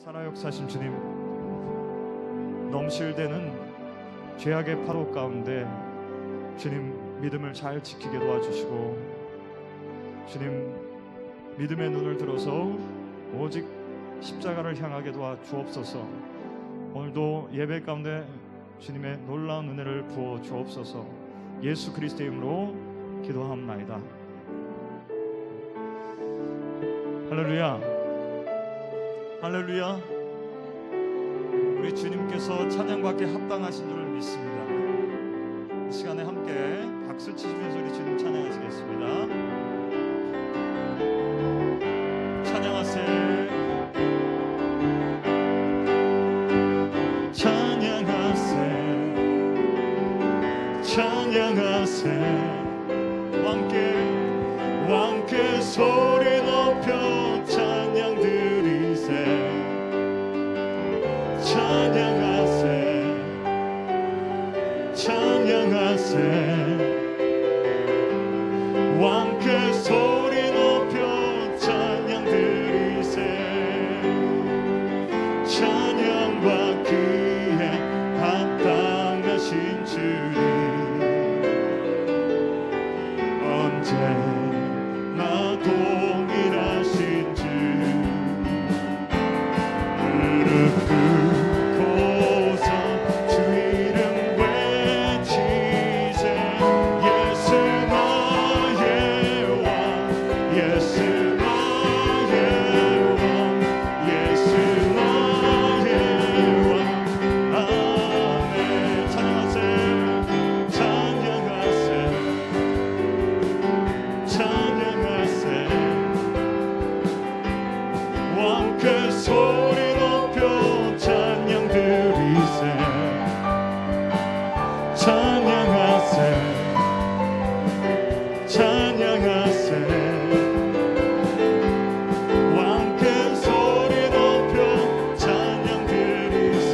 살아역사신 주님, 넘실대는 죄악의 파도 가운데 주님 믿음을 잘 지키게 도와주시고, 주님 믿음의 눈을 들어서 오직 십자가를 향하게 도와주옵소서. 오늘도 예배 가운데 주님의 놀라운 은혜를 부어 주옵소서. 예수 그리스도의 이름으로 기도하옵나이다. 할렐루야, 할렐루야. 우리 주님께서 찬양받기에 합당하신 줄을 믿습니다. 이 시간에 함께 박수 치시면서 우리 주님 찬양하시겠습니다. 찬양하세, 찬양하세, 찬양하세. 왕께 소리 높여 찬양 드리세. 찬양하세, 찬양하세. 왕께 소리 높여 찬양 드리세. 찬양받기에 합당하신 주님, 언제나 동일하신 주. 무릎 꿇고서 주 이름 외치세. 예수 나의 왕, 예수 나의 왕, 예수 나의 왕. 아멘. 찬양하세, 찬양하세, 찬양하세. 왕께 소리 높여 찬양 드리세. 찬양하세, 찬양하세. 왕께 소리 높여 찬양 드리세.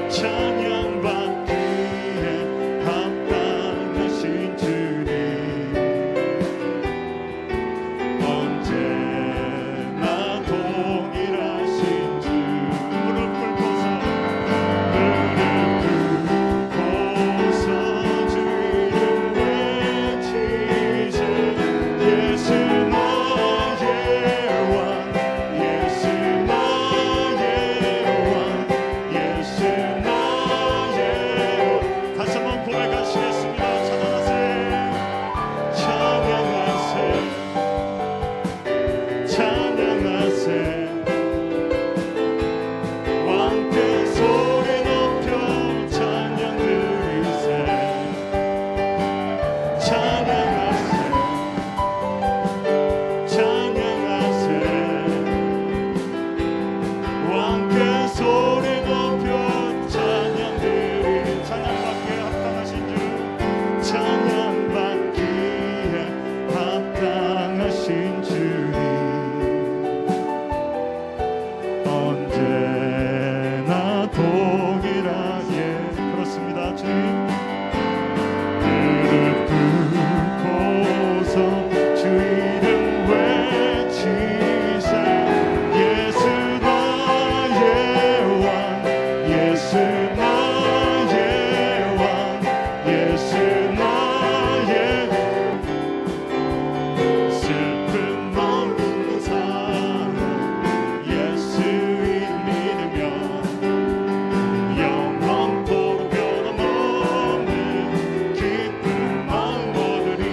찬양받기에 합당하신 주님, 언제나 동일하신 주. 무릎 꿇고서 주 이름 외치세. 예수 나의 왕, 예수 나의 왕, 예수 나의 왕. 다시 한번 고백하시겠습니다. 찬양하세, 찬양하세, 찬양하세. 왕께 소리 높여 찬양 드리세. 찬양하세, 찬양하세. 왕께 소리 높여 찬양 드리. 찬양받기에 합당하신 주, 찬양받기에 합당하신 주님, 언제나 동일하게. 그렇습니다. 주님, 무릎 꿇고서 주 이름 외치세. 예수 나의 왕, 예수 나의 왕, 예수 나의. 슬픔 없는 사람 예수 이름 믿으며 영원토록 변함없는 기쁜 마음 얻으리.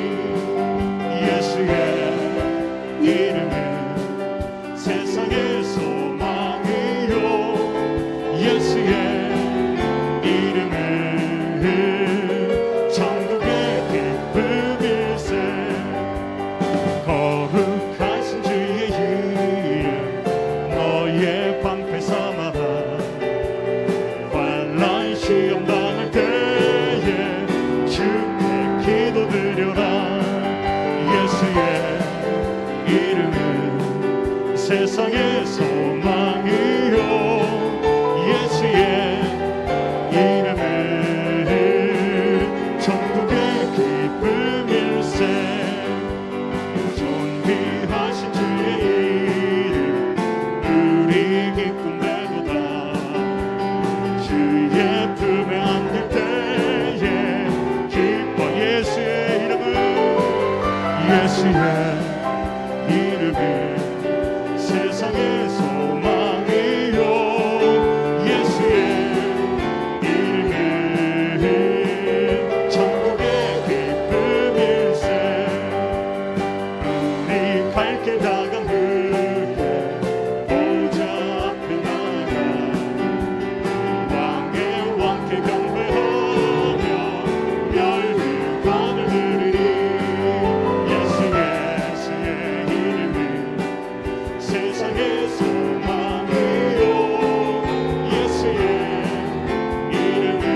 예수의 이름은 세상의 소망이요, 예수의 이름은 천국의 기쁨일세. 거룩하신 주의 이름 너의 방패 삼아 환난 시험 당할 때에 주께 기도드려라. 예수의 이름은 세상의 소망이요, 예수의 이름은 천국의 기쁨일세. 존귀하신 주의 이름 세상의 소망이요 예수의 이름은 천국의 기쁨일세. 우리 밝게 다가간 그의 보좌 앞에 나가 왕의 왕께 경배하며 멸류관을 드리리. 예수의 이름은 세상의 소망이요 예수의 이름은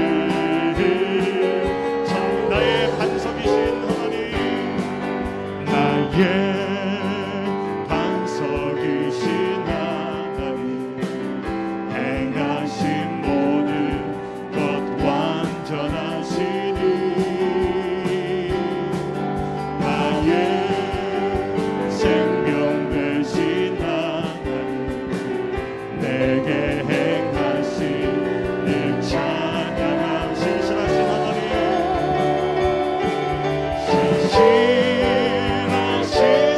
나의 반석이신 하나님, 나의 반석이신 하나님, 행하신 모든 것 완전하시니 나의 생명 되신 하나님, 내게 행하신 일 찬양함. 신실하신 하나님, 신실하신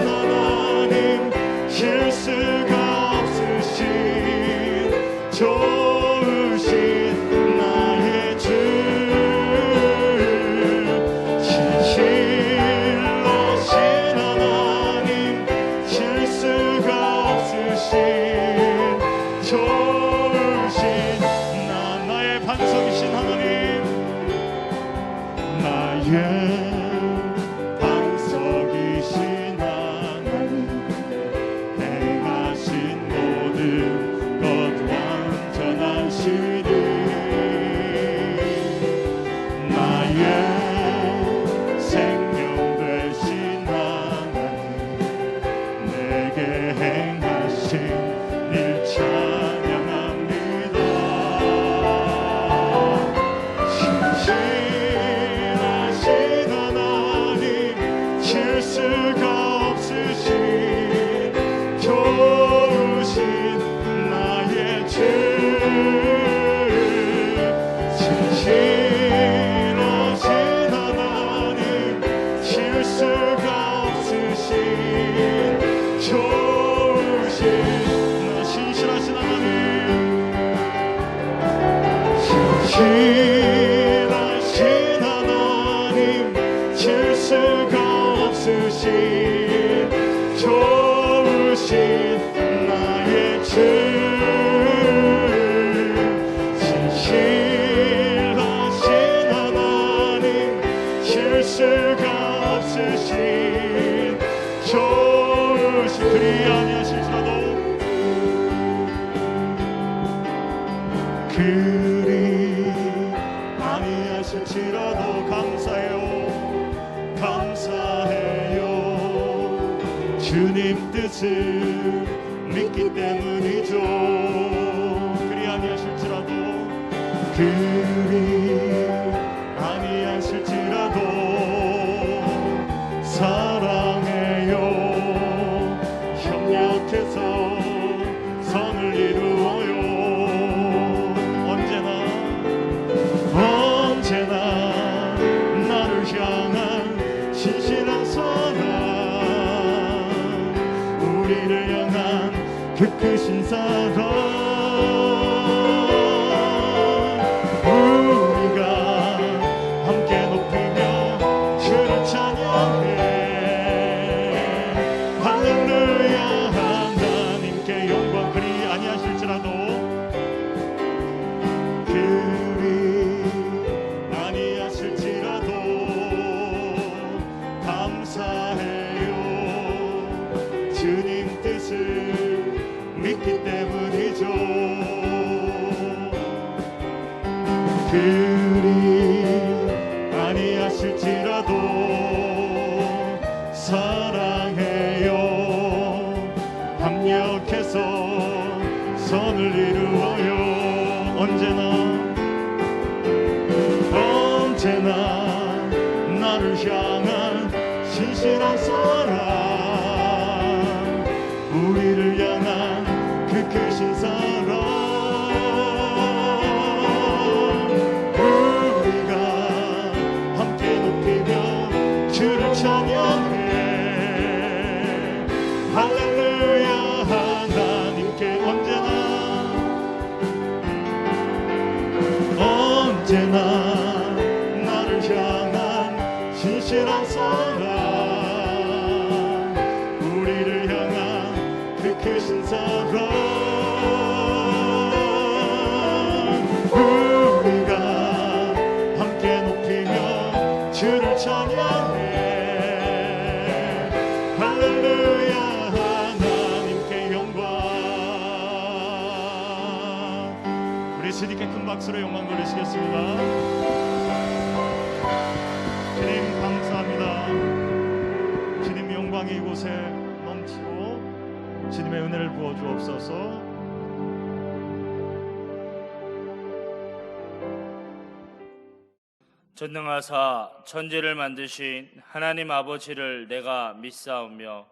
하나님, 실수가 없으신 좋으신 나의 주. 신실하신 하나님, 실수가 없으신 좋으신 나의 반석이신 하나님, 나의 반석이신 하나님, 행하신 모든 것 완전하시니 나의 생명 되신 하나님, 내게 행하신 일 찬양합니다. 신실하신 하나님, 실수가 없으신 좋으신 나의 주. 신실하신 하나님, 실수가 없으신 좋으신 나 신실하신 하나님, 신실하신 하나님, 실수가 없으신 좋으신 나의 주. 신실하신 하나님, 실수가 없으신 좋으신 그리 아니하실지라도 그리 아니하실지라도 감사해요. 감사해요. 주님 뜻을 믿기 때문이죠. 그리 아니하실지라도 그리 아니하실지라도 사랑해요. 협력해서 선을 이루어요. 언제나 나를 향한 신실한 사랑, 우리를 향한 그 크신 사랑, 우리가 함께 높이며 주를 찬양해. 할렐루야. 하나님께 영광. 그리 아니하실지라도 그리 아니하실지라도 감사해요. 주님 뜻을 믿기 때문이죠. 그리 아니하실지라도 사랑해요. 합력해서 선을 이루어요. 언제나 나를 향한 신실한 사랑, 우리를 향한 그 크신 사랑, 우리가 함께 높이며 주를 찬양해. 할렐루야. 우리가 함께 높이며 주를 찬양해. 할렐루야. 하나님께 영광. 우리 주님께 큰 박수로 영광 돌리시겠습니다. 주님 감사합니다. 주님 영광이 이곳에 넘치고 주님의 은혜를 부어 주옵소서. 전능하사 천지를 만드신 하나님 아버지를 내가 믿사오며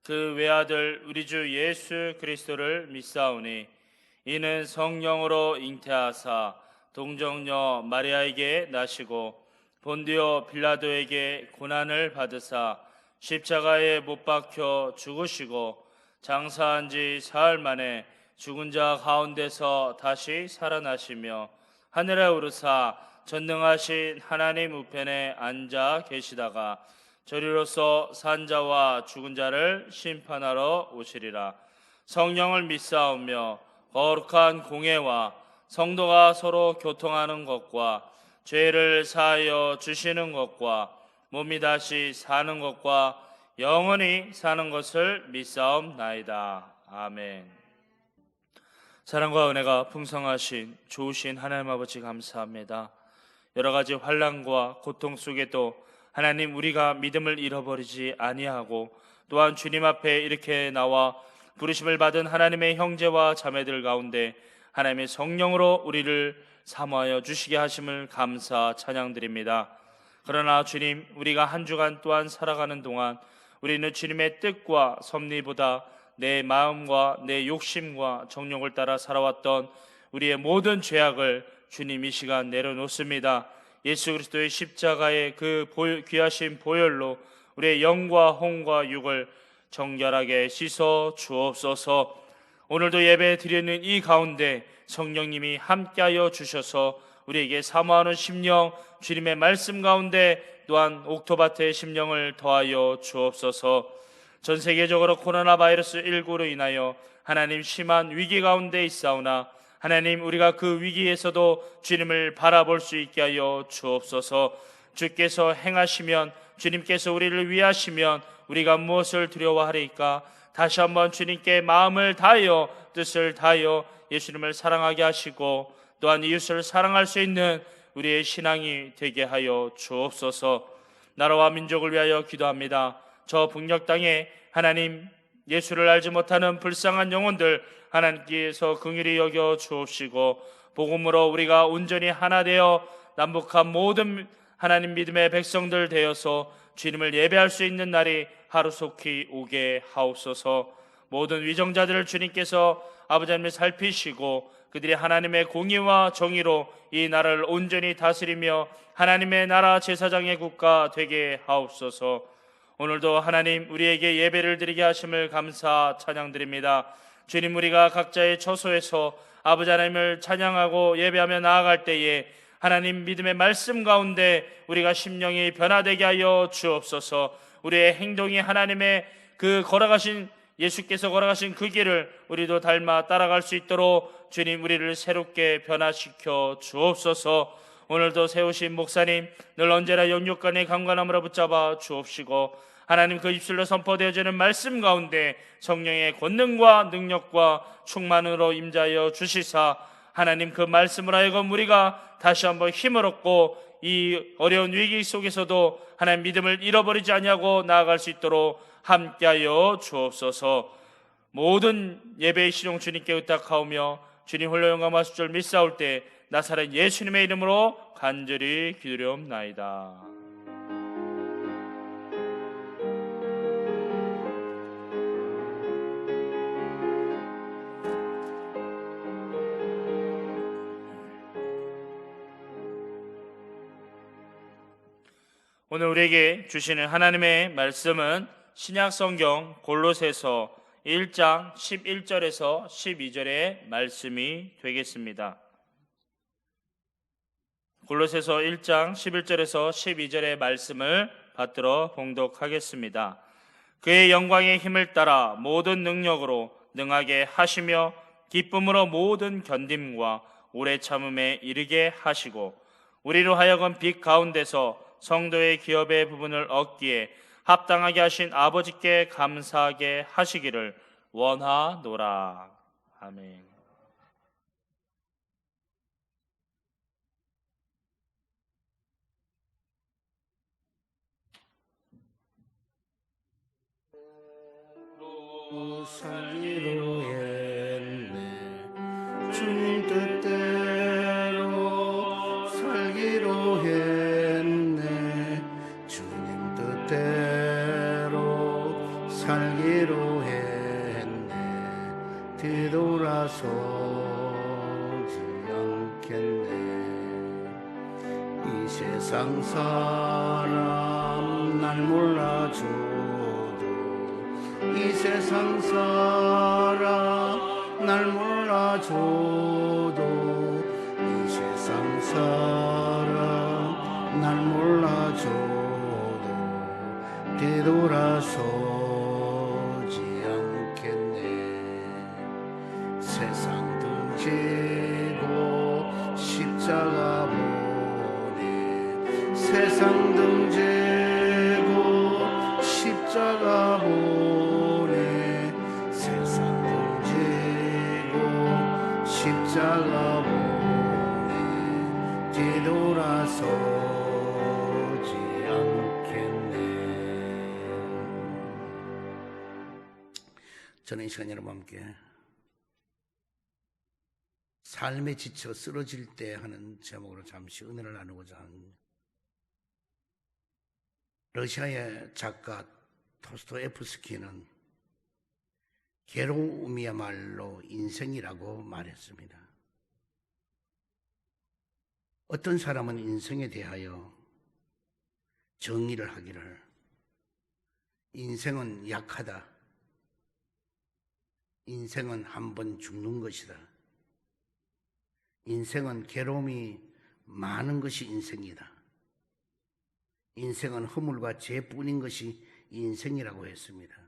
그 외아들 우리 주 예수 그리스도를 믿사오니 이는 성령으로 잉태하사 동정녀 마리아에게 나시고 본디오 빌라도에게 고난을 받으사 십자가에 못 박혀 죽으시고 장사한 지 사흘 만에 죽은 자 가운데서 다시 살아나시며 하늘에 오르사 전능하신 하나님 우편에 앉아 계시다가 저리로서 산 자와 죽은 자를 심판하러 오시리라. 성령을 믿사오며 거룩한 공회와 성도가 서로 교통하는 것과 죄를 사하여 주시는 것과 몸이 다시 사는 것과 영원히 사는 것을 믿사옵나이다. 아멘. 사랑과 은혜가 풍성하신 좋으신 하나님 아버지 감사합니다. 여러 가지 환난과 고통 속에도 하나님 우리가 믿음을 잃어버리지 아니하고 또한 주님 앞에 이렇게 나와 부르심을 받은 하나님의 형제와 자매들 가운데 하나님의 성령으로 우리를 사모하여 주시게 하심을 감사 찬양드립니다. 그러나 주님, 우리가 한 주간 또한 살아가는 동안 우리는 주님의 뜻과 섭리보다 내 마음과 내 욕심과 정욕을 따라 살아왔던 우리의 모든 죄악을 주님 이 시간 내려놓습니다. 예수 그리스도의 십자가의 그 귀하신 보혈로 우리의 영과 혼과 육을 정결하게 씻어 주옵소서. 오늘도 예배 드리는 이 가운데 성령님이 함께하여 주셔서 우리에게 사모하는 심령, 주님의 말씀 가운데 또한 옥토바트의 심령을 더하여 주옵소서. 전 세계적으로 코로나 바이러스 19로 인하여 하나님 심한 위기 가운데 있사오나 하나님 우리가 그 위기에서도 주님을 바라볼 수 있게 하여 주옵소서. 주께서 행하시면, 주님께서 우리를 위하시면 우리가 무엇을 두려워하리까? 다시 한번 주님께 마음을 다하여 뜻을 다하여 예수님을 사랑하게 하시고 또한 이웃을 사랑할 수 있는 우리의 신앙이 되게 하여 주옵소서. 나라와 민족을 위하여 기도합니다. 저 북녘 땅에 하나님 예수를 알지 못하는 불쌍한 영혼들 하나님께서 긍휼히 여겨 주옵시고 복음으로 우리가 온전히 하나 되어 남북한 모든 하나님 믿음의 백성들 되어서 주님을 예배할 수 있는 날이 하루속히 오게 하옵소서. 모든 위정자들을 주님께서 아버지 하나님 살피시고 그들이 하나님의 공의와 정의로 이 나라를 온전히 다스리며 하나님의 나라 제사장의 국가 되게 하옵소서. 오늘도 하나님 우리에게 예배를 드리게 하심을 감사 찬양드립니다. 주님, 우리가 각자의 처소에서 아버지 하나님을 찬양하고 예배하며 나아갈 때에 하나님 믿음의 말씀 가운데 우리가 심령이 변화되게 하여 주옵소서. 우리의 행동이 하나님의 그 걸어가신 예수께서 걸어가신 그 길을 우리도 닮아 따라갈 수 있도록 주님 우리를 새롭게 변화시켜 주옵소서. 오늘도 세우신 목사님 늘 언제나 영육간의 강건함으로 붙잡아 주옵시고 하나님 그 입술로 선포되어지는 말씀 가운데 성령의 권능과 능력과 충만으로 임자하여 주시사 하나님 그 말씀을 하여금 우리가 다시 한번 힘을 얻고 이 어려운 위기 속에서도 하나님 믿음을 잃어버리지 아니하고 나아갈 수 있도록 함께하여 주옵소서. 모든 예배의 실용 주님께 의탁하오며 주님 홀로 영광과 수절 믿사올 때 나사렛 예수님의 이름으로 간절히 기도려옵나이다. 오늘 우리에게 주시는 하나님의 말씀은 신약성경 골로새서 1장 11절에서 12절의 말씀이 되겠습니다. 골로새서 1장 11절에서 12절의 말씀을 받들어 봉독하겠습니다. 그의 영광의 힘을 따라 모든 능력으로 능하게 하시며 기쁨으로 모든 견딤과 오래 참음에 이르게 하시고 우리로 하여금 빛 가운데서 성도의 기업의 부분을 얻기에 합당하게 하신 아버지께 감사하게 하시기를 원하노라. 아멘. 살기로 했네. 주님 뜻대로 살기로 했네. 주님 뜻대로 살기로 했네. 뒤돌아서지 않겠네. 이 세상 사람 날 몰라줘. 이 세상 사람 날 몰라줘도 이 세상 사람 날 몰라줘도 뒤돌아서지 않겠네. 세상 등지고 십자가 보네. 세상 등지고 십자가 보네. 십자가 보내 뒤돌아서지 않겠네. 저는 이 시간 여러분과 함께 삶에 지쳐 쓰러질 때 하는 제목으로 잠시 은혜를 나누고자 합니다. 러시아의 작가 도스토옙스키는 괴로움이야말로 인생이라고 말했습니다. 어떤 사람은 인생에 대하여 정의를 하기를 인생은 약하다. 인생은 한 번 죽는 것이다. 인생은 괴로움이 많은 것이 인생이다. 인생은 허물과 죄뿐인 것이 인생이라고 했습니다.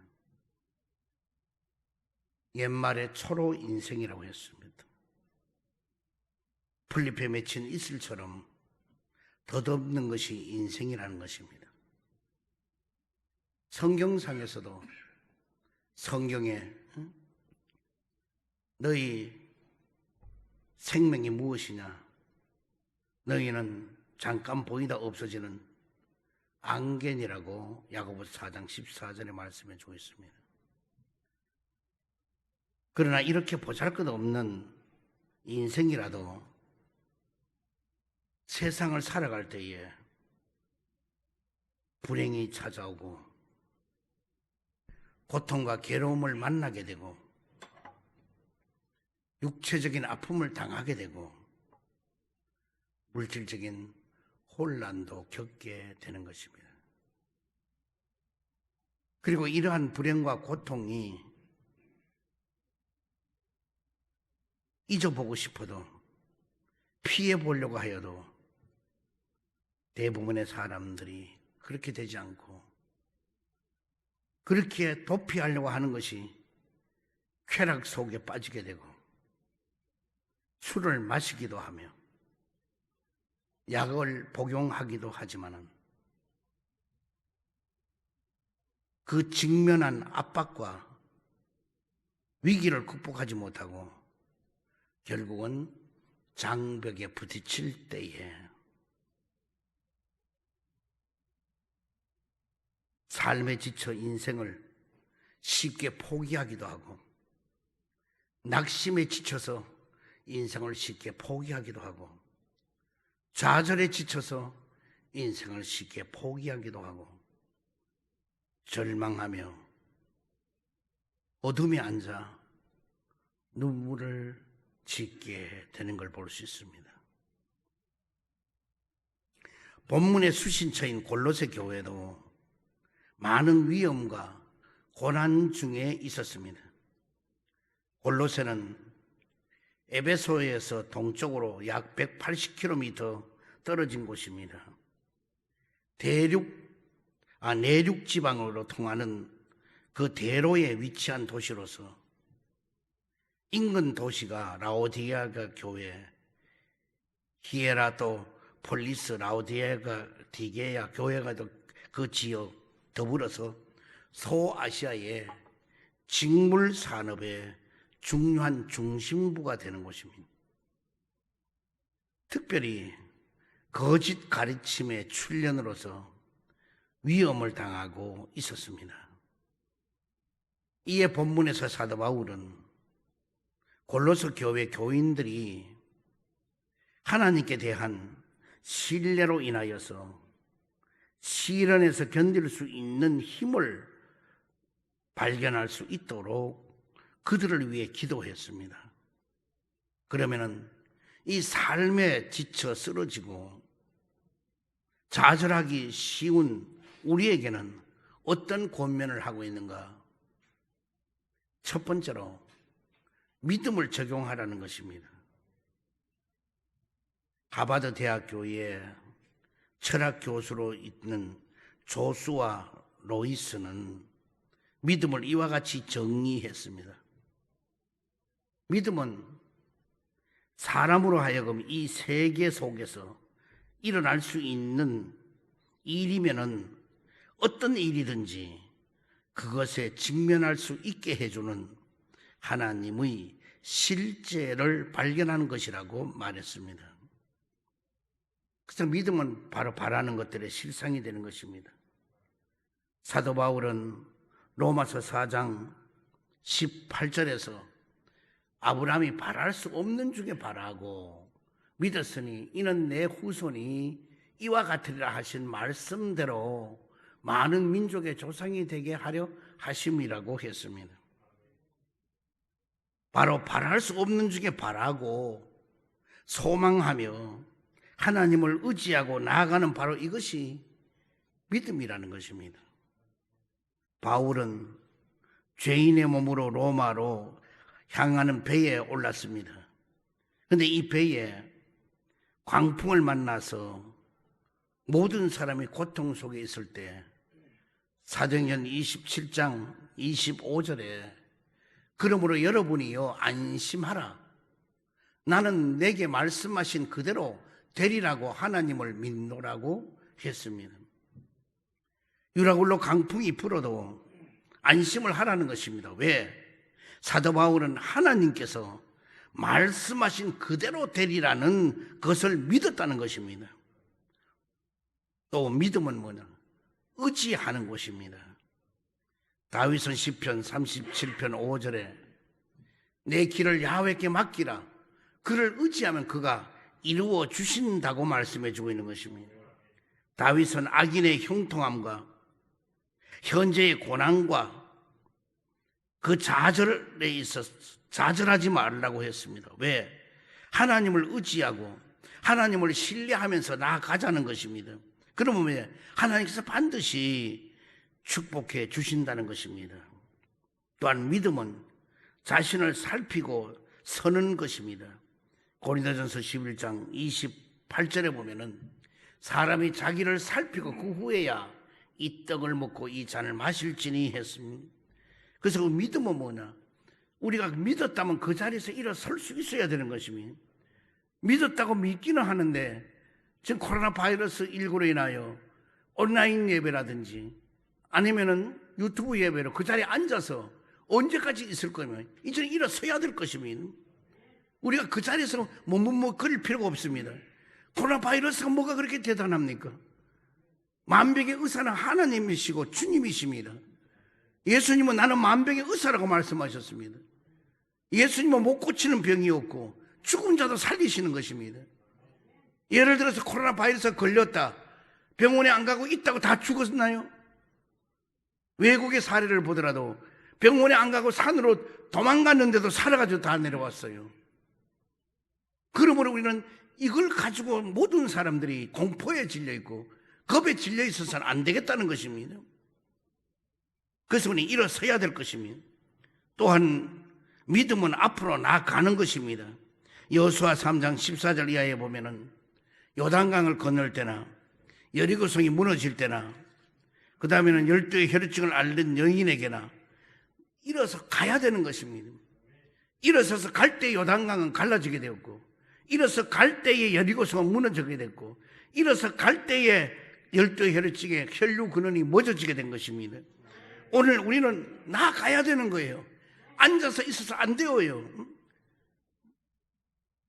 옛말에 초로 인생이라고 했습니다. 풀잎에 맺힌 이슬처럼 덧없는 것이 인생이라는 것입니다. 성경상에서도 성경에 너희 생명이 무엇이냐? 너희는 잠깐 보이다 없어지는 안개니라고 야고보서 4장 14절에 말씀해 주고 있습니다. 그러나 이렇게 보잘것없는 인생이라도 세상을 살아갈 때에 불행이 찾아오고 고통과 괴로움을 만나게 되고 육체적인 아픔을 당하게 되고 물질적인 혼란도 겪게 되는 것입니다. 그리고 이러한 불행과 고통이 잊어보고 싶어도 피해보려고 하여도 대부분의 사람들이 그렇게 되지 않고 그렇게 도피하려고 하는 것이 쾌락 속에 빠지게 되고 술을 마시기도 하며 약을 복용하기도 하지만은 그 직면한 압박과 위기를 극복하지 못하고 결국은 장벽에 부딪힐 때에 삶에 지쳐 인생을 쉽게 포기하기도 하고 낙심에 지쳐서 인생을 쉽게 포기하기도 하고 좌절에 지쳐서 인생을 쉽게 포기하기도 하고 절망하며 어둠에 앉아 눈물을 짓게 되는 걸 볼 수 있습니다. 본문의 수신처인 골로새 교회도 많은 위험과 고난 중에 있었습니다. 골로새는 에베소에서 동쪽으로 약 180km 떨어진 곳입니다. 내륙 지방으로 통하는 그 대로에 위치한 도시로서 인근 도시가 라오디게아 교회, 히에라도 폴리스 라오디게아 교회가 그 지역 더불어서 소아시아의 직물 산업의 중요한 중심부가 되는 곳입니다. 특별히 거짓 가르침의 출현으로서 위험을 당하고 있었습니다. 이에 본문에서 사도 바울은 골로새 교회 교인들이 하나님께 대한 신뢰로 인하여서 시련에서 견딜 수 있는 힘을 발견할 수 있도록 그들을 위해 기도했습니다. 그러면은 이 삶에 지쳐 쓰러지고 좌절하기 쉬운 우리에게는 어떤 권면을 하고 있는가? 첫 번째로 믿음을 적용하라는 것입니다. 하버드 대학교의 철학 교수로 있는 조수아 로이스는 믿음을 이와 같이 정의했습니다. 믿음은 사람으로 하여금 이 세계 속에서 일어날 수 있는 일이면은 어떤 일이든지 그것에 직면할 수 있게 해주는 하나님의 실제를 발견하는 것이라고 말했습니다. 그래서 믿음은 바로 바라는 것들의 실상이 되는 것입니다. 사도 바울은 로마서 4장 18절에서 아브라함이 바랄 수 없는 중에 바라고 믿었으니 이는 내 후손이 이와 같으리라 하신 말씀대로 많은 민족의 조상이 되게 하려 하심이라고 했습니다. 바로 바랄 수 없는 중에 바라고 소망하며 하나님을 의지하고 나아가는 바로 이것이 믿음이라는 것입니다. 바울은 죄인의 몸으로 로마로 향하는 배에 올랐습니다. 그런데 이 배에 광풍을 만나서 모든 사람이 고통 속에 있을 때 사도행전 27장 25절에 그러므로 여러분이요 안심하라. 나는 내게 말씀하신 그대로 되리라고 하나님을 믿노라고 했습니다. 유라굴로 강풍이 불어도 안심을 하라는 것입니다. 왜? 사도 바울은 하나님께서 말씀하신 그대로 되리라는 것을 믿었다는 것입니다. 또 믿음은 뭐냐? 의지하는 것입니다. 다윗은 시편 37편 5절에 내 길을 야훼께 맡기라. 그를 의지하면 그가 이루어 주신다고 말씀해 주고 있는 것입니다. 다윗은 악인의 형통함과 현재의 고난과 그 좌절에 있어서 좌절하지 말라고 했습니다. 왜? 하나님을 의지하고 하나님을 신뢰하면서 나아가자는 것입니다. 그러면 왜? 하나님께서 반드시 축복해 주신다는 것입니다. 또한 믿음은 자신을 살피고 서는 것입니다. 고린도전서 11장 28절에 보면은 사람이 자기를 살피고 그 후에야 이 떡을 먹고 이 잔을 마실지니 했습니다. 그래서 그 믿음은 뭐냐? 우리가 믿었다면 그 자리에서 일어설 수 있어야 되는 것입니다. 믿었다고 믿기는 하는데 지금 코로나 바이러스 19로 인하여 온라인 예배라든지 아니면은 유튜브 예배로 그 자리에 앉아서 언제까지 있을 거면 이제는 일어서야 될 것입니다. 우리가 그 자리에서 머뭇거릴 필요가 없습니다. 코로나 바이러스가 뭐가 그렇게 대단합니까? 만병의 의사는 하나님이시고 주님이십니다. 예수님은 나는 만병의 의사라고 말씀하셨습니다. 예수님은 못 고치는 병이 없고 죽은 자도 살리시는 것입니다. 예를 들어서 코로나 바이러스가 걸렸다. 병원에 안 가고 있다고 다 죽었나요? 외국의 사례를 보더라도 병원에 안 가고 산으로 도망갔는데도 살아가지고 다 내려왔어요. 그러므로 우리는 이걸 가지고 모든 사람들이 공포에 질려 있고 겁에 질려 있어서는 안 되겠다는 것입니다. 그래서 우리는 일어서야 될 것입니다. 또한 믿음은 앞으로 나아가는 것입니다. 여호수아 3장 14절 이하에 보면은 요단강을 건널 때나 여리고성이 무너질 때나 그 다음에는 12의 혈증을 앓는 여인에게나 일어서 가야 되는 것입니다. 일어서서 갈 때 요단강은 갈라지게 되었고, 일어서 갈 때에 여리고성은 무너지게 됐고, 일어서 갈 때에 열두 혈루증에 혈류 근원이 멎어지게 된 것입니다. 오늘 우리는 나아가야 되는 거예요. 앉아서 있어서 안 되어요.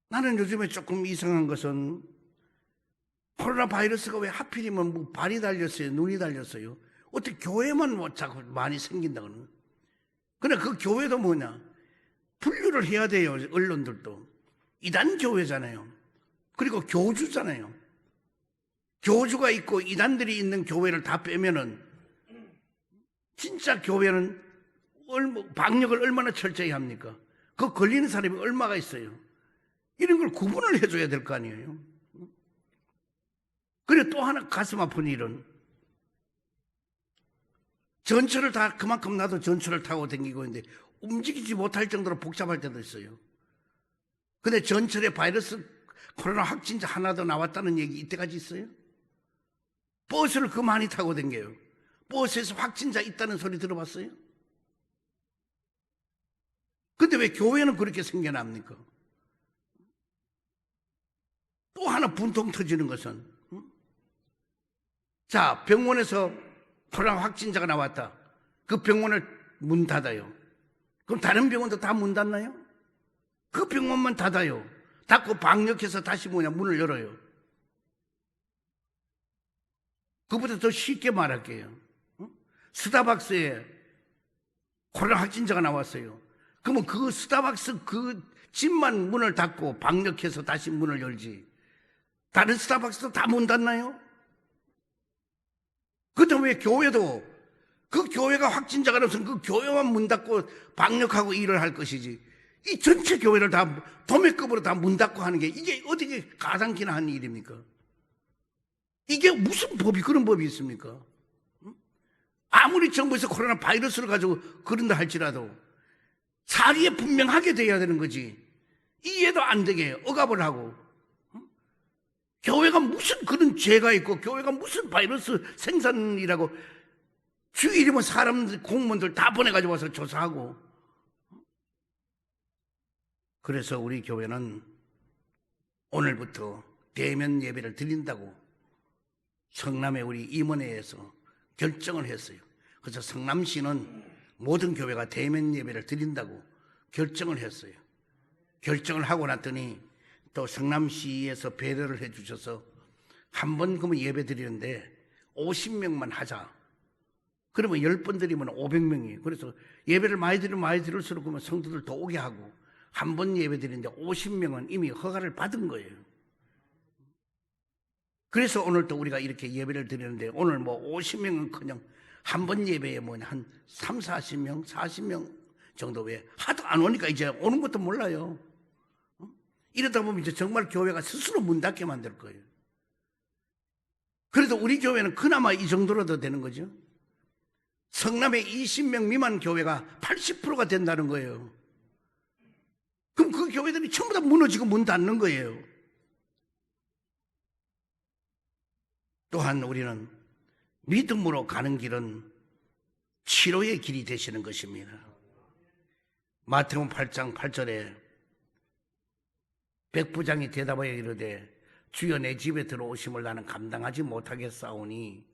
나는 요즘에 조금 이상한 것은 코로나 바이러스가 왜 하필이면 뭐 발이 달렸어요, 눈이 달렸어요. 어떻게 교회만 뭐 자꾸 많이 생긴다고는. 그러나 그 교회도 뭐냐, 분류를 해야 돼요. 언론들도 이단 교회잖아요. 그리고 교주잖아요. 교주가 있고 이단들이 있는 교회를 다 빼면은 진짜 교회는 방역을 얼마나 철저히 합니까? 그 걸리는 사람이 얼마가 있어요. 이런 걸 구분을 해줘야 될 거 아니에요. 그리고 또 하나 가슴 아픈 일은, 전철을 다 그만큼 나도 전철을 타고 다니고 있는데 움직이지 못할 정도로 복잡할 때도 있어요. 근데 전철에 바이러스 코로나 확진자 하나 더 나왔다는 얘기 이때까지 있어요? 버스를 그 많이 타고 다녀요. 버스에서 확진자 있다는 소리 들어봤어요? 근데 왜 교회는 그렇게 생겨납니까? 또 하나 분통 터지는 것은, 자, 병원에서 코로나 확진자가 나왔다. 그 병원을 문 닫아요. 그럼 다른 병원도 다 문 닫나요? 그 병원만 닫아요. 닫고 방역해서 다시 문을 열어요. 그보다 더 쉽게 말할게요. 스타벅스에 코로나 확진자가 나왔어요. 그러면 그 스타벅스 그 집만 문을 닫고 방역해서 다시 문을 열지, 다른 스타벅스도 다 문 닫나요? 그때 왜 교회도 그 교회가 확진자가 없으면 그 교회만 문 닫고 방역하고 일을 할 것이지, 이 전체 교회를 다 도매급으로 다 문 닫고 하는 게 이게 어떻게 가당키나 한 일입니까? 이게 무슨 법이 그런 법이 있습니까? 아무리 정부에서 코로나 바이러스를 가지고 그런다 할지라도 사리에 분명하게 돼야 되는 거지. 이해도 안 되게 억압을 하고, 교회가 무슨 그런 죄가 있고 교회가 무슨 바이러스 생산이라고 주일이면 사람들 공무원들 다 보내가지고 와서 조사하고. 그래서 우리 교회는 오늘부터 대면 예배를 드린다고 성남의 우리 임원회에서 결정을 했어요. 그래서 성남시는 모든 교회가 대면 예배를 드린다고 결정을 했어요. 결정을 하고 났더니 또 성남시에서 배려를 해주셔서 한 번 그러면 예배 드리는데 50명만 하자. 그러면 10번 드리면 500명이에요. 그래서 예배를 많이 드리면 많이 드릴수록 그러면 성도들 더 오게 하고, 한 번 예배 드리는데 50명은 이미 허가를 받은 거예요. 그래서 오늘 또 우리가 이렇게 예배를 드리는데, 오늘 뭐 50명은 그냥 한 번 예배에 뭐냐 한 3, 40명, 40명 정도, 왜 하도 안 오니까 이제 오는 것도 몰라요. 이러다 보면 이제 정말 교회가 스스로 문 닫게 만들 거예요. 그래도 우리 교회는 그나마 이 정도라도 되는 거죠. 성남에 20명 미만 교회가 80%가 된다는 거예요. 그럼 그 교회들이 전부 다 무너지고 문 닫는 거예요. 또한 우리는 믿음으로 가는 길은 치료의 길이 되시는 것입니다. 마태복음 8장 8절에 백부장이 대답하여 이르되 주여 내 집에 들어오심을 나는 감당하지 못하겠사오니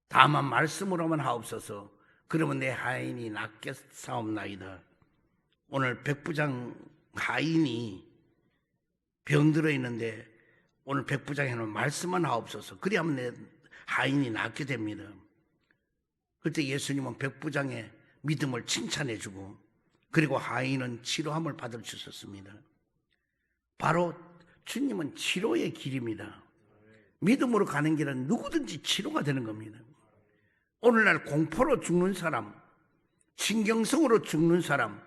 다만 말씀으로만 하옵소서. 그러면 내 하인이 낫겠사옵나이다. 오늘 백부장 하인이 병들어 있는데 오늘 백부장에는 말씀만 하옵소서. 그래야만 내 하인이 낫게 됩니다. 그때 예수님은 백부장의 믿음을 칭찬해 주고, 그리고 하인은 치료함을 받을 수 있었습니다. 바로 주님은 치료의 길입니다. 믿음으로 가는 길은 누구든지 치료가 되는 겁니다. 오늘날 공포로 죽는 사람, 신경성으로 죽는 사람,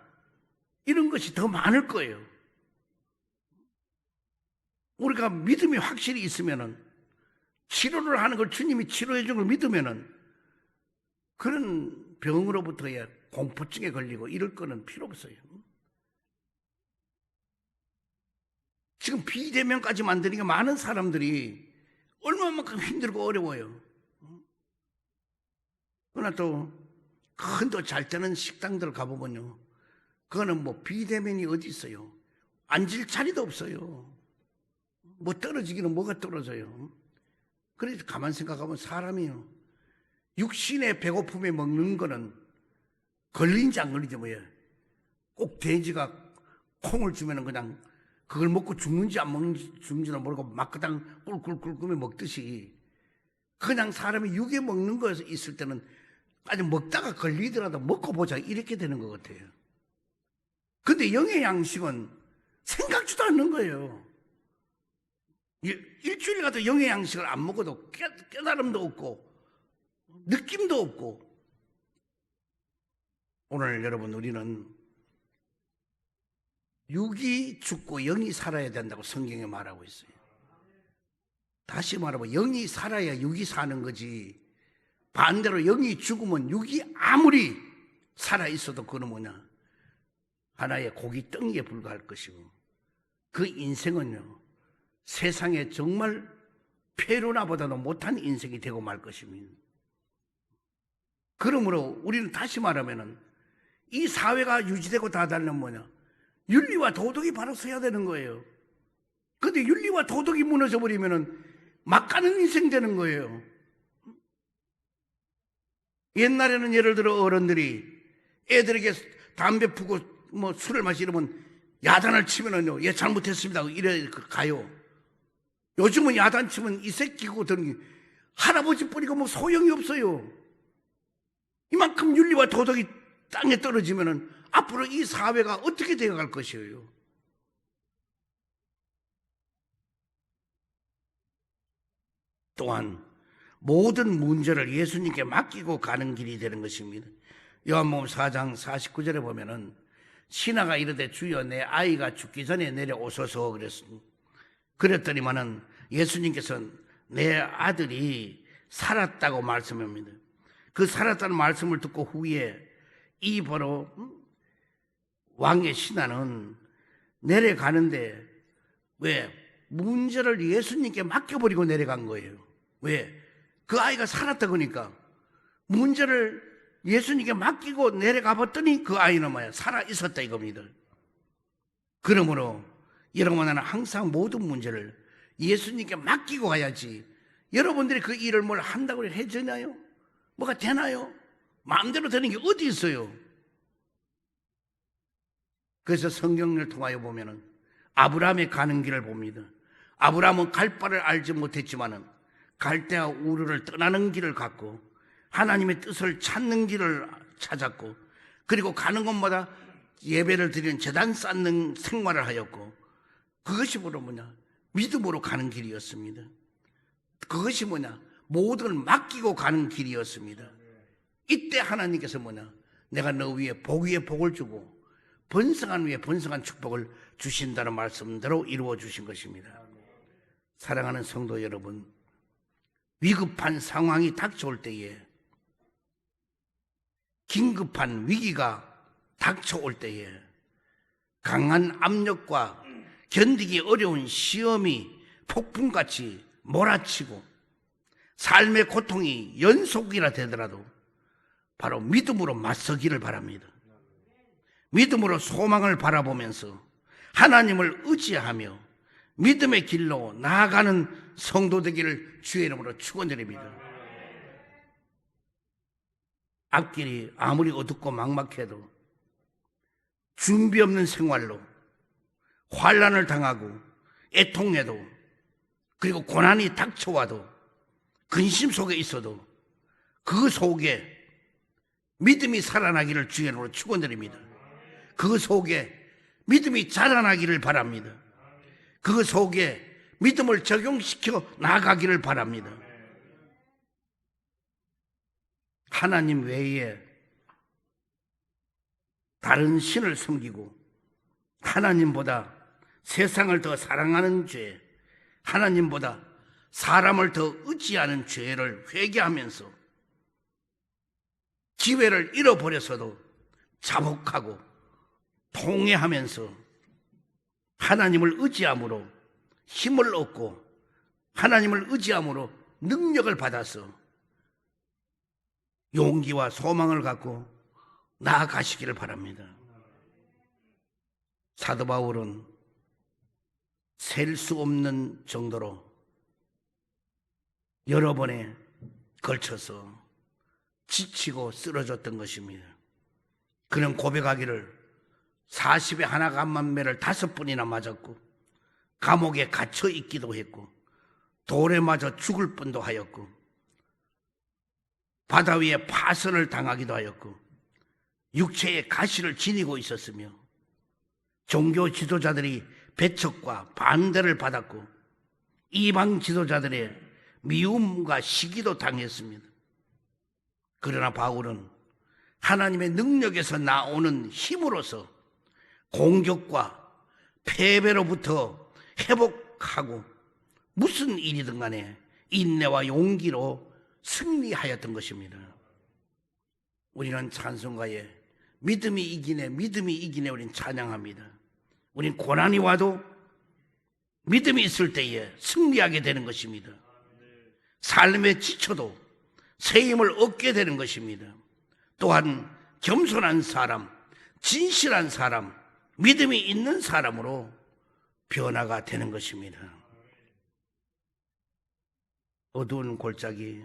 이런 것이 더 많을 거예요. 우리가 믿음이 확실히 있으면은, 치료를 하는 걸 주님이 치료해 준 걸 믿으면은 그런 병으로부터의 공포증에 걸리고 이럴 거는 필요 없어요. 지금 비대면까지 만드니까 많은 사람들이 얼마만큼 힘들고 어려워요. 그러나 또 큰 또 잘 되는 식당들 가보면요, 그거는 뭐 비대면이 어디 있어요? 앉을 자리도 없어요. 뭐 떨어지기는 뭐가 떨어져요? 그래서 가만 생각하면 사람이요, 육신의 배고픔에 먹는 거는 걸린지 안 걸린지 뭐예요? 꼭 돼지가 콩을 주면은 그냥 그걸 먹고 죽는지 안 먹는지 죽는지도 모르고 막 그냥 꿀꿀꿀꿀 먹듯이, 그냥 사람이 육에 먹는 거에서 있을 때는 아주 먹다가 걸리더라도 먹고 보자 이렇게 되는 것 같아요. 근데 영의 양식은 생각지도 않는 거예요. 일주일 가도 영의 양식을 안 먹어도 깨달음도 없고 느낌도 없고. 오늘 여러분, 우리는 육이 죽고 영이 살아야 된다고 성경에 말하고 있어요. 다시 말하면 영이 살아야 육이 사는 거지, 반대로 영이 죽으면 육이 아무리 살아있어도 그건 뭐냐, 하나의 고기 덩이에 불과할 것이고, 그 인생은요, 세상에 정말 페루나보다도 못한 인생이 되고 말 것입니다. 그러므로 우리는 다시 말하면은 이 사회가 유지되고 다 달면 뭐냐, 윤리와 도덕이 바로 서야 되는 거예요. 근데 윤리와 도덕이 무너져 버리면은 막 가는 인생 되는 거예요. 옛날에는 예를 들어 어른들이 애들에게 담배 피고 뭐 술을 마시려면 야단을 치면은요, 얘 잘못했습니다 이래 가요. 요즘은 야단 치면 이 새끼고 드는 게 할아버지 뿌리고 뭐 소용이 없어요. 이만큼 윤리와 도덕이 땅에 떨어지면은 앞으로 이 사회가 어떻게 되어갈 것이에요? 또한 모든 문제를 예수님께 맡기고 가는 길이 되는 것입니다. 요한복음 4장 49절에 보면은 신하가 이르되 주여 내 아이가 죽기 전에 내려오소서 그랬습니다. 그랬더니만은 예수님께서는 내 아들이 살았다고 말씀합니다. 그 살았다는 말씀을 듣고 후에 이 바로 왕의 신하는 내려가는데 왜? 문제를 예수님께 맡겨버리고 내려간 거예요. 왜? 그 아이가 살았다 그러니까 문제를 예수님께 맡기고 내려가 봤더니 그 아이는 뭐야? 살아 있었다 이겁니다. 그러므로 여러분은 항상 모든 문제를 예수님께 맡기고 가야지, 여러분들이 그 일을 뭘 한다고 해주나요? 뭐가 되나요? 마음대로 되는 게 어디 있어요? 그래서 성경을 통하여 보면은 아브라함의 가는 길을 봅니다. 아브라함은 갈 바를 알지 못했지만은 갈대아 우르를 떠나는 길을 갔고 하나님의 뜻을 찾는 길을 찾았고, 그리고 가는 곳마다 예배를 드리는 제단 쌓는 생활을 하였고, 그것이 뭐냐? 믿음으로 가는 길이었습니다. 그것이 뭐냐? 모든 걸 맡기고 가는 길이었습니다. 이때 하나님께서 뭐냐? 내가 너 위에 복 위에 복을 주고 번성한 위에 번성한 축복을 주신다는 말씀대로 이루어 주신 것입니다. 사랑하는 성도 여러분, 위급한 상황이 닥쳐올 때에, 긴급한 위기가 닥쳐올 때에, 강한 압력과 견디기 어려운 시험이 폭풍같이 몰아치고 삶의 고통이 연속이라 되더라도 바로 믿음으로 맞서기를 바랍니다. 믿음으로 소망을 바라보면서 하나님을 의지하며 믿음의 길로 나아가는 성도 되기를 주의 이름으로 축원드립니다. 앞길이 아무리 어둡고 막막해도 준비 없는 생활로 환난을 당하고 애통해도, 그리고 고난이 닥쳐와도 근심 속에 있어도 그 속에 믿음이 살아나기를 주의 이름으로 축원드립니다. 그 속에 믿음이 자라나기를 바랍니다. 그 속에 믿음을 적용시켜 나아가기를 바랍니다. 하나님 외에 다른 신을 섬기고 하나님보다 세상을 더 사랑하는 죄, 하나님보다 사람을 더 의지하는 죄를 회개하면서 기회를 잃어버려서도 자복하고 통회하면서 하나님을 의지함으로 힘을 얻고 하나님을 의지함으로 능력을 받아서 용기와 소망을 갖고 나아가시기를 바랍니다. 사도 바울은 셀 수 없는 정도로 여러 번에 걸쳐서 지치고 쓰러졌던 것입니다. 그는 고백하기를 40에 하나가 만매를 5번이나 맞았고 감옥에 갇혀 있기도 했고 돌에 맞아 죽을 뻔도 하였고 바다 위에 파선을 당하기도 하였고 육체에 가시를 지니고 있었으며 종교 지도자들이 배척과 반대를 받았고 이방 지도자들의 미움과 시기도 당했습니다. 그러나 바울은 하나님의 능력에서 나오는 힘으로서 공격과 패배로부터 회복하고 무슨 일이든 간에 인내와 용기로 승리하였던 것입니다. 우리는 찬송가에 믿음이 이기네 우린 찬양합니다. 우린 고난이 와도 믿음이 있을 때에 승리하게 되는 것입니다. 삶에 지쳐도 새 힘을 얻게 되는 것입니다. 또한 겸손한 사람, 진실한 사람, 믿음이 있는 사람으로 변화가 되는 것입니다. 어두운 골짜기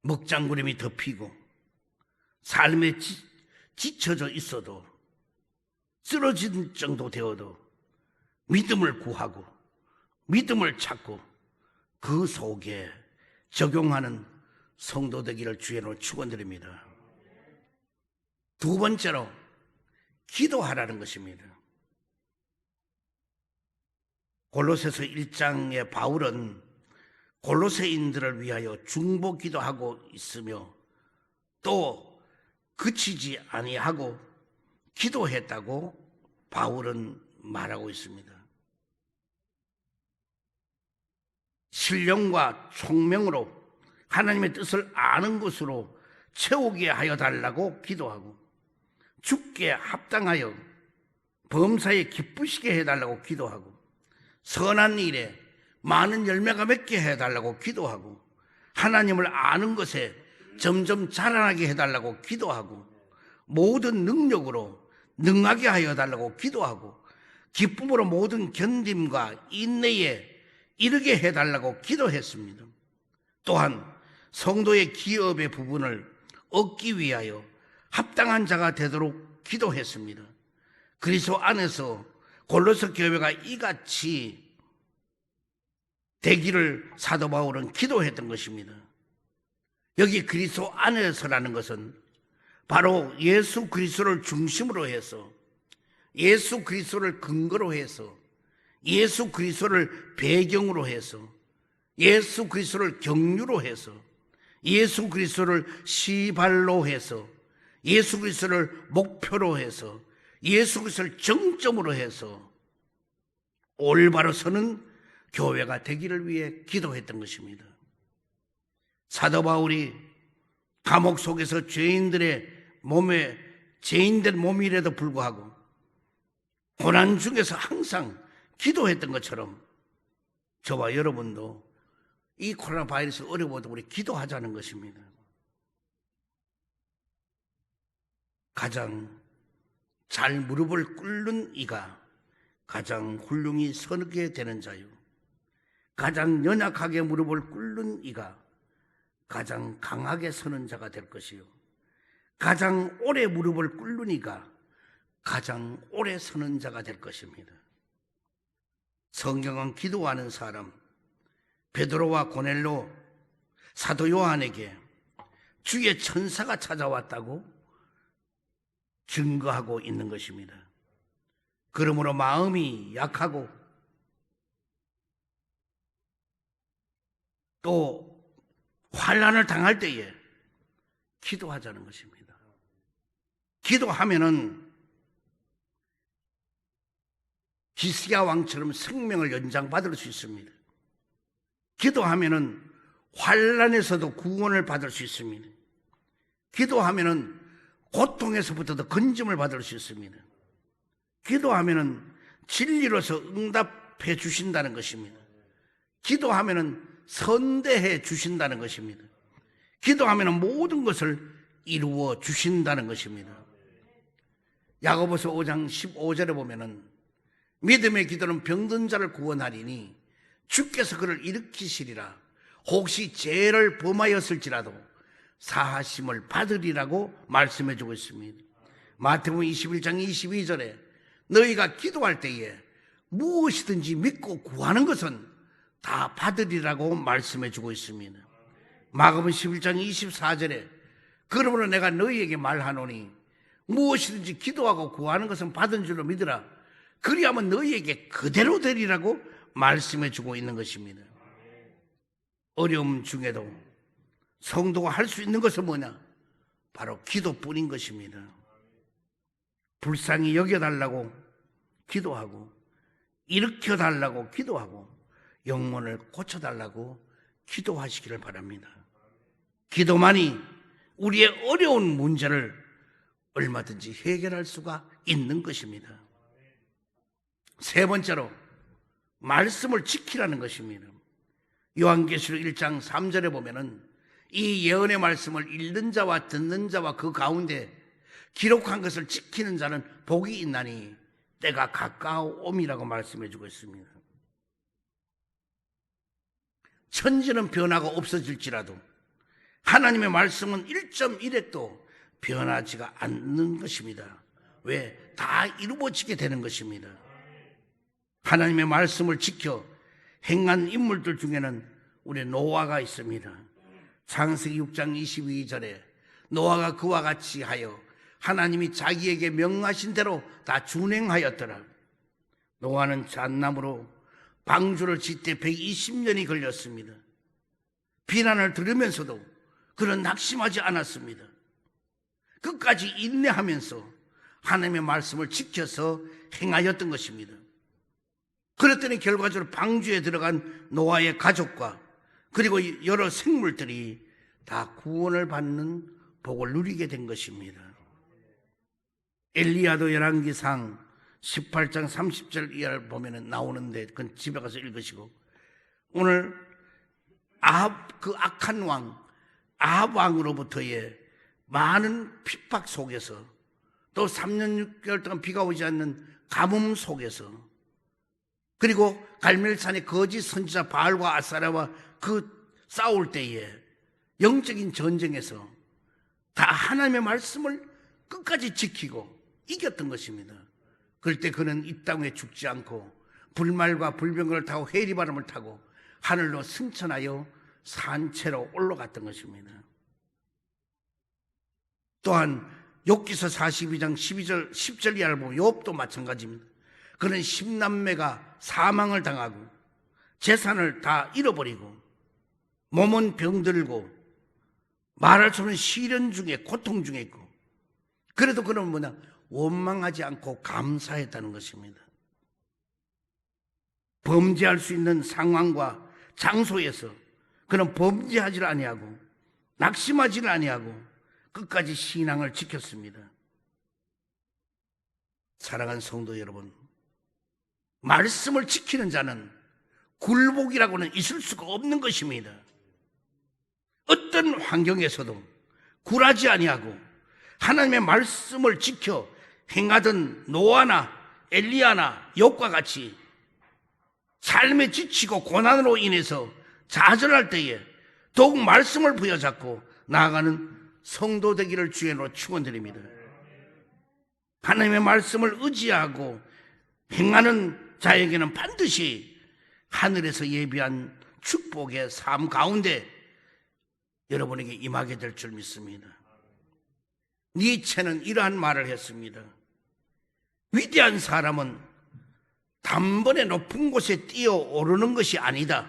먹장구름이 덮이고 삶에 지쳐져 있어도 쓰러진 정도 되어도 믿음을 구하고 믿음을 찾고 그 속에 적용하는 성도 되기를 주의로 축원드립니다. 두 번째로 기도하라는 것입니다. 골로새서 1장의 바울은 골로새인들을 위하여 중보 기도하고 있으며 또 그치지 아니하고 기도했다고 바울은 말하고 있습니다. 신령과 총명으로 하나님의 뜻을 아는 것으로 채우게 하여 달라고 기도하고 죽게 합당하여 범사에 기쁘시게 해달라고 기도하고 선한 일에 많은 열매가 맺게 해달라고 기도하고 하나님을 아는 것에 점점 자라나게 해달라고 기도하고 모든 능력으로 능하게 하여 달라고 기도하고 기쁨으로 모든 견딤과 인내에 이르게 해달라고 기도했습니다. 또한 성도의 기업의 부분을 얻기 위하여 합당한 자가 되도록 기도했습니다. 그리스도 안에서 골로새 교회가 이같이 되기를 사도 바울은 기도했던 것입니다. 여기 그리스도 안에서라는 것은 바로 예수 그리스도를 중심으로 해서 예수 그리스도를 근거로 해서 예수 그리스도를 배경으로 해서 예수 그리스도를 경유로 해서 예수 그리스도를 시발로 해서 예수 그리스도를 목표로 해서 예수 그리스도를 정점으로 해서 올바로 서는 교회가 되기를 위해 기도했던 것입니다. 사도 바울이 감옥 속에서 죄인된 몸이라도 불구하고 고난 중에서 항상 기도했던 것처럼 저와 여러분도 이 코로나 바이러스 어려워도 우리 기도하자는 것입니다. 가장 잘 무릎을 꿇는 이가 가장 훌륭히 서게 되는 자요, 가장 연약하게 무릎을 꿇는 이가 가장 강하게 서는 자가 될 것이요, 가장 오래 무릎을 꿇는 이가 가장 오래 서는 자가 될 것입니다. 성경은 기도하는 사람 베드로와 고넬로, 사도 요한에게 주의 천사가 찾아왔다고 증거하고 있는 것입니다. 그러므로 마음이 약하고 또 환난을 당할 때에 기도하자는 것입니다. 기도하면은 히스기야 왕처럼 생명을 연장받을 수 있습니다. 기도하면은 환난에서도 구원을 받을 수 있습니다. 기도하면은 고통에서부터도 건짐을 받을 수 있습니다. 기도하면은 진리로서 응답해 주신다는 것입니다. 기도하면은 선대해 주신다는 것입니다. 기도하면은 모든 것을 이루어 주신다는 것입니다. 야고보서 5장 15절에 보면은 믿음의 기도는 병든 자를 구원하리니 주께서 그를 일으키시리라. 혹시 죄를 범하였을지라도 사하심을 받으리라고 말씀해 주고 있습니다. 마태복음 21장 22절에 너희가 기도할 때에 무엇이든지 믿고 구하는 것은 다 받으리라고 말씀해 주고 있습니다. 마가복음 11장 24절에 그러므로 내가 너희에게 말하노니 무엇이든지 기도하고 구하는 것은 받은 줄로 믿으라. 그리하면 너희에게 그대로 되리라고 말씀해 주고 있는 것입니다. 어려움 중에도 성도가 할 수 있는 것은 뭐냐? 바로 기도뿐인 것입니다. 불쌍히 여겨달라고 기도하고, 일으켜달라고 기도하고, 영혼을 고쳐달라고 기도하시기를 바랍니다. 기도만이 우리의 어려운 문제를 얼마든지 해결할 수가 있는 것입니다. 세 번째로 말씀을 지키라는 것입니다. 요한계시록 1장 3절에 보면은 이 예언의 말씀을 읽는 자와 듣는 자와 그 가운데 기록한 것을 지키는 자는 복이 있나니 때가 가까움이라고 말씀해 주고 있습니다. 천지는 변화가 없어질지라도 하나님의 말씀은 1.1획도 변하지가 않는 것입니다. 왜? 다 이루어지게 되는 것입니다. 하나님의 말씀을 지켜 행한 인물들 중에는 우리 노아가 있습니다. 창세기 6장 22절에 노아가 그와 같이 하여 하나님이 자기에게 명하신 대로 다 준행하였더라. 노아는 잣나무로 방주를 짓때 120년이 걸렸습니다. 비난을 들으면서도 그는 낙심하지 않았습니다. 끝까지 인내하면서 하나님의 말씀을 지켜서 행하였던 것입니다. 그랬더니 결과적으로 방주에 들어간 노아의 가족과 그리고 여러 생물들이 다 구원을 받는 복을 누리게 된 것입니다. 엘리야도 열왕기상 18장 30절 이하를 보면 나오는데 그건 집에 가서 읽으시고, 오늘 아합, 그 악한 왕 아합 왕으로부터의 많은 핍박 속에서 또 3년 6개월 동안 비가 오지 않는 가뭄 속에서, 그리고 갈멜산의 거짓 선지자 바알과 아사랴와 그 싸울 때에 영적인 전쟁에서 다 하나님의 말씀을 끝까지 지키고 이겼던 것입니다. 그럴 때 그는 이 땅에 죽지 않고 불말과 불병거를 타고 회리바람을 타고 하늘로 승천하여 산채로 올라갔던 것입니다. 또한 욥기서 42장 12절 10절 이하를 보면 욥도 마찬가지입니다. 그는 10남매가 사망을 당하고 재산을 다 잃어버리고 몸은 병들고 말할 수 없는 시련 중에 고통 중에 있고, 그래도 그는 뭐냐? 원망하지 않고 감사했다는 것입니다. 범죄할 수 있는 상황과 장소에서 그는 범죄하지를 아니하고 낙심하지를 아니하고 끝까지 신앙을 지켰습니다. 사랑하는 성도 여러분, 말씀을 지키는 자는 굴복이라고는 있을 수가 없는 것입니다. 어떤 환경에서도 굴하지 아니하고 하나님의 말씀을 지켜 행하던 노아나 엘리야나 욥과 같이 삶에 지치고 고난으로 인해서 좌절할 때에 더욱 말씀을 부여잡고 나아가는 성도 되기를 주의로 축원드립니다. 하나님의 말씀을 의지하고 행하는 자에게는 반드시 하늘에서 예비한 축복의 삶 가운데 여러분에게 임하게 될 줄 믿습니다. 니체는 이러한 말을 했습니다. 위대한 사람은 단번에 높은 곳에 뛰어오르는 것이 아니다.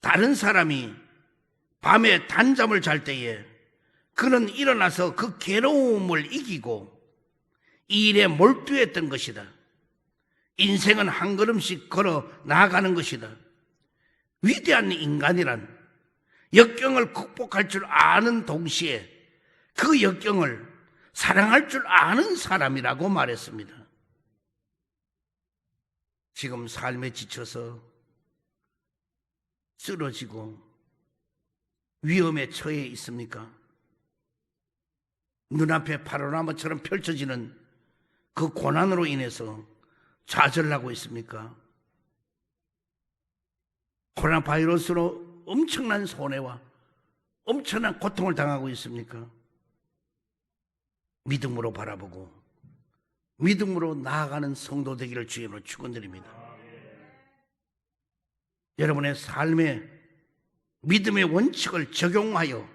다른 사람이 밤에 단잠을 잘 때에 그는 일어나서 그 괴로움을 이기고 이 일에 몰두했던 것이다. 인생은 한 걸음씩 걸어 나아가는 것이다. 위대한 인간이란 역경을 극복할 줄 아는 동시에 그 역경을 사랑할 줄 아는 사람이라고 말했습니다. 지금 삶에 지쳐서 쓰러지고 위험에 처해 있습니까? 눈앞에 파노라마처럼 펼쳐지는 그 고난으로 인해서 좌절하고 있습니까? 코로나 바이러스로 엄청난 손해와 엄청난 고통을 당하고 있습니까? 믿음으로 바라보고 믿음으로 나아가는 성도 되기를 주님으로 축원드립니다. 여러분의 삶에 믿음의 원칙을 적용하여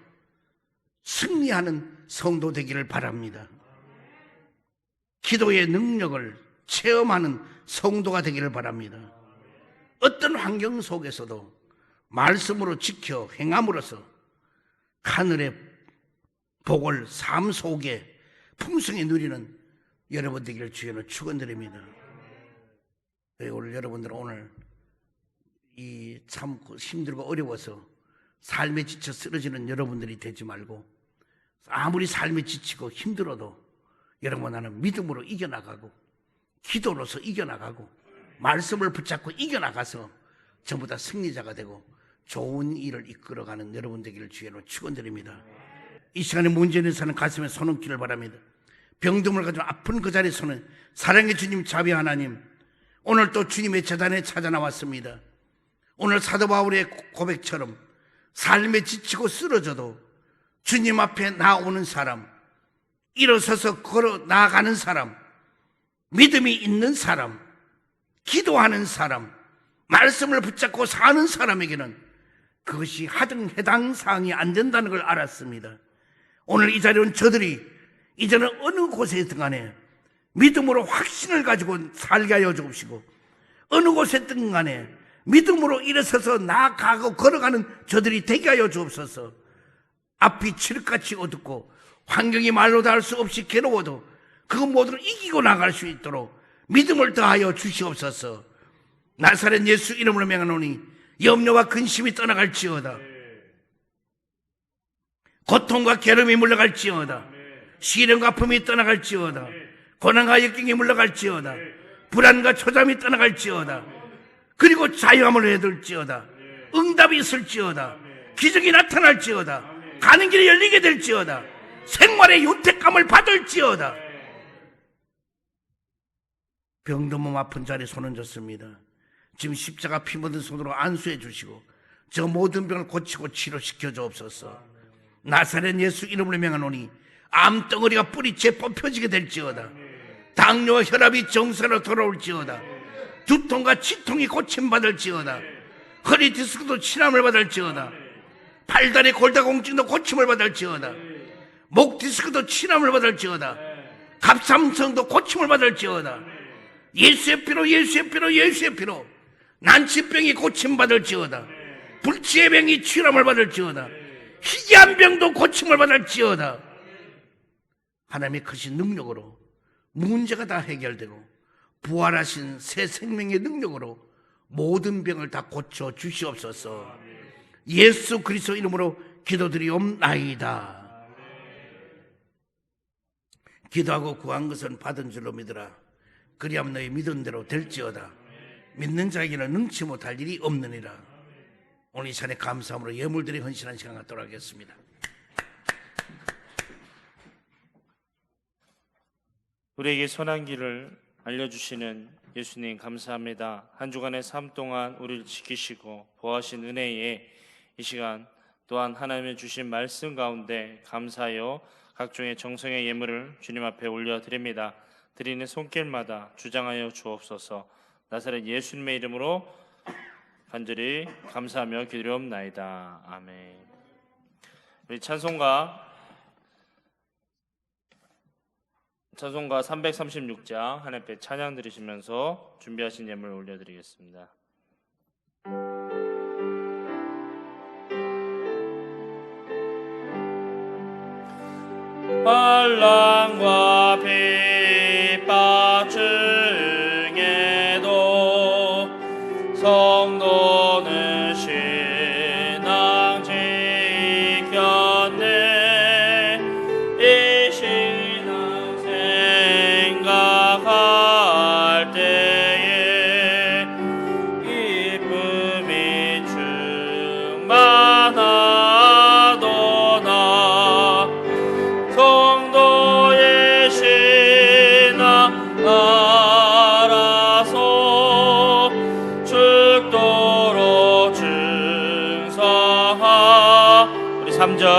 승리하는 성도 되기를 바랍니다. 기도의 능력을 체험하는 성도가 되기를 바랍니다. 어떤 환경 속에서도 말씀으로 지켜 행함으로써 하늘의 복을 삶 속에 풍성히 누리는 여러분 되기를 주님으로 축원드립니다. 오늘 여러분들은 오늘 이 참 힘들고 어려워서 삶에 지쳐 쓰러지는 여러분들이 되지 말고, 아무리 삶에 지치고 힘들어도 여러분, 나는 믿음으로 이겨나가고 기도로서 이겨나가고 말씀을 붙잡고 이겨나가서 전부 다 승리자가 되고 좋은 일을 이끌어가는 여러분 되기를 주의로 축원드립니다. 이 시간에 문제는 사는 가슴에 손 얹기를 바랍니다. 병듦을 가지고 아픈 그 자리에서는 사랑의 주님, 자비 하나님, 오늘 또 주님의 재단에 찾아 나왔습니다. 오늘 사도 바울의 고백처럼 삶에 지치고 쓰러져도 주님 앞에 나오는 사람, 일어서서 걸어 나아가는 사람, 믿음이 있는 사람, 기도하는 사람, 말씀을 붙잡고 사는 사람에게는 그것이 하등 해당 사항이 안 된다는 걸 알았습니다. 오늘 이 자리에 온 저들이 이제는 어느 곳에 간에 믿음으로 확신을 가지고 살게 하여 주옵시고, 어느 곳에 든 간에 믿음으로 일어서서 나아가고 걸어가는 저들이 되게 하여 주옵소서. 앞이 칠흑같이 어둡고 환경이 말로 다 할 수 없이 괴로워도 그 모두를 이기고 나갈 수 있도록 믿음을 더하여 주시옵소서. 나사렛 예수 이름으로 명하노니 염려와 근심이 떠나갈지어다. 고통과 괴로움이 물러갈지어다. 시련과 아픔이 떠나갈지어다. 고난과 역경이 물러갈지어다. 불안과 초잠이 떠나갈지어다. 그리고 자유함을 얻을지어다. 응답이 있을지어다. 기적이 나타날지어다. 가는 길이 열리게 될지어다. 생활의 윤택감을 받을지어다. 병든 몸 아픈 자리에 손 얹었습니다. 지금 십자가 피 묻은 손으로 안수해 주시고 저 모든 병을 고치고 치료시켜 주옵소서. 나사렛 예수 이름으로 명하노니 암덩어리가 뿌리째 뽑혀지게 될지어다. 당뇨와 혈압이 정상으로 돌아올지어다. 두통과 치통이 고침받을지어다. 허리 디스크도 치료를 받을지어다. 팔다리 골다공증도 고침을 받을지어다. 목 디스크도 치료를 받을지어다. 갑상선도 고침을 받을지어다. 예수의 피로 예수의 피로 예수의 피로 난치병이 고침받을지어다. 불치의 병이 치료를 받을지어다. 희귀한 병도 고침을 받을지어다. 하나님의 크신 능력으로 문제가 다 해결되고 부활하신 새 생명의 능력으로 모든 병을 다 고쳐 주시옵소서. 예수 그리스도 이름으로 기도드리옵나이다. 기도하고 구한 것은 받은 줄로 믿으라. 그리하면 너희 믿은 대로 될지어다. 믿는 자에게는 능치 못할 일이 없느니라. 오늘 이 시간에 감사함으로 예물들이 헌신한 시간 갖도록 하겠습니다. 우리에게 선한 길을 알려주시는 예수님 감사합니다. 한 주간의 삶 동안 우리를 지키시고 보호하신 은혜에 이 시간 또한 하나님의 주신 말씀 가운데 감사하여 각종의 정성의 예물을 주님 앞에 올려드립니다. 드리는 손길마다 주장하여 주옵소서. 나사렛 예수님의 이름으로 간절히 감사하며 기도하옵나이다. 아멘. 우리 찬송가 336장 하나님 앞에 찬양 드리시면서 준비하신 예물 올려드리겠습니다. 환난과 핍박 중에도 성도는 신앙 지켰네. 이 신앙 생각할 때에 기쁨이 충만하도다. 성도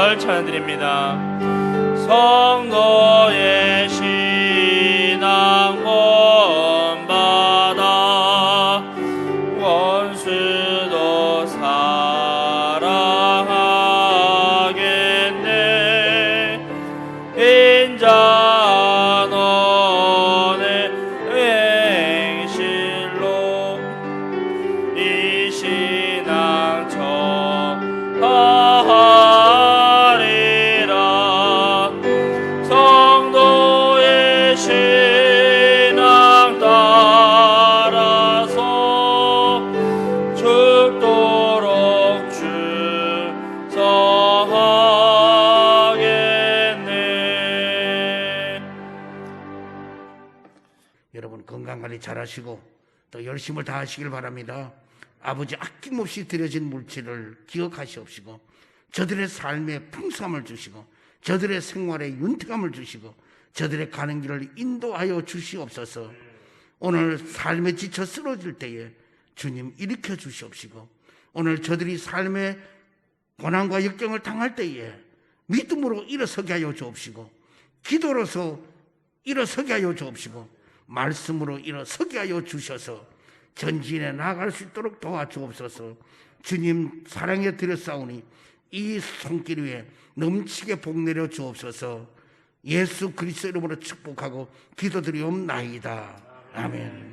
걸 찬양드립니다. 성도의 신앙 본받아 원수도 사랑하겠네. 인자 너의 행실로 이 신앙 전하리라. 성도의 신앙 따라서 죽도록 충성하겠네. 여러분 건강관리 잘하시고 또 열심을 다하시길 바랍니다. 아버지 아낌없이 드려진 물질을 기억하시옵시고 저들의 삶에 풍성함을 주시고 저들의 생활에 윤택함을 주시고 저들의 가는 길을 인도하여 주시옵소서. 오늘 삶에 지쳐 쓰러질 때에 주님 일으켜 주시옵시고 오늘 저들이 삶의 고난과 역경을 당할 때에 믿음으로 일어서게 하여 주옵시고 기도로서 일어서게 하여 주옵시고 말씀으로 일어서게 하여 주셔서 전진에 나아갈 수 있도록 도와주옵소서. 주님 사랑에 드렸사오니 이 손길 위에 넘치게 복 내려 주옵소서. 예수 그리스도 이름으로 축복하고 기도드리옵나이다. 아멘.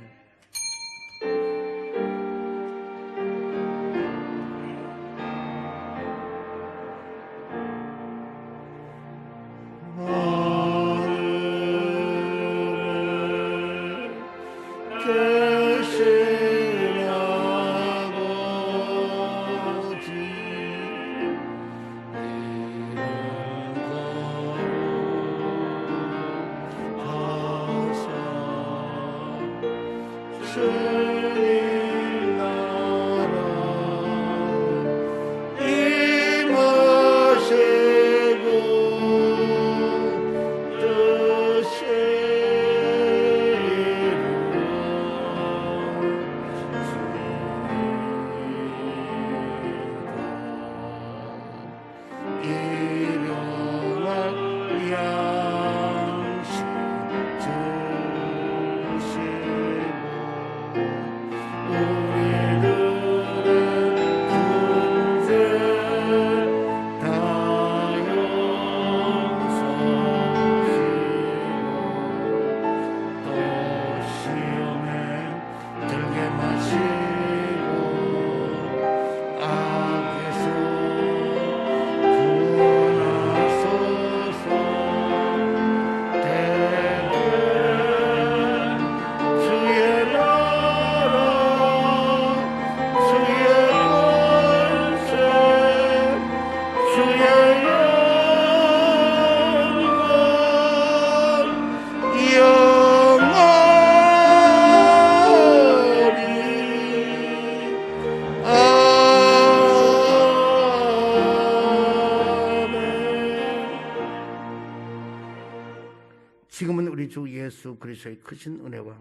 지금은 우리 주 예수 그리스도의 크신 은혜와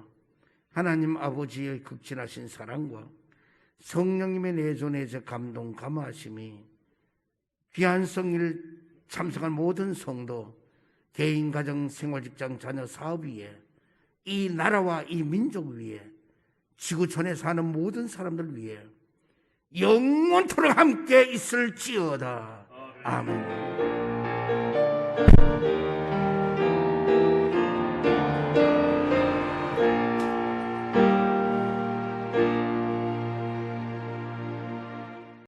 하나님 아버지의 극진하신 사랑과 성령님의 내존의 감동 감화하심이 귀한 성일 참석한 모든 성도, 개인, 가정, 생활, 직장, 자녀, 사업 위에 이 나라와 이 민족 위에 지구촌에 사는 모든 사람들 위에 영원토록 함께 있을지어다. 아멘.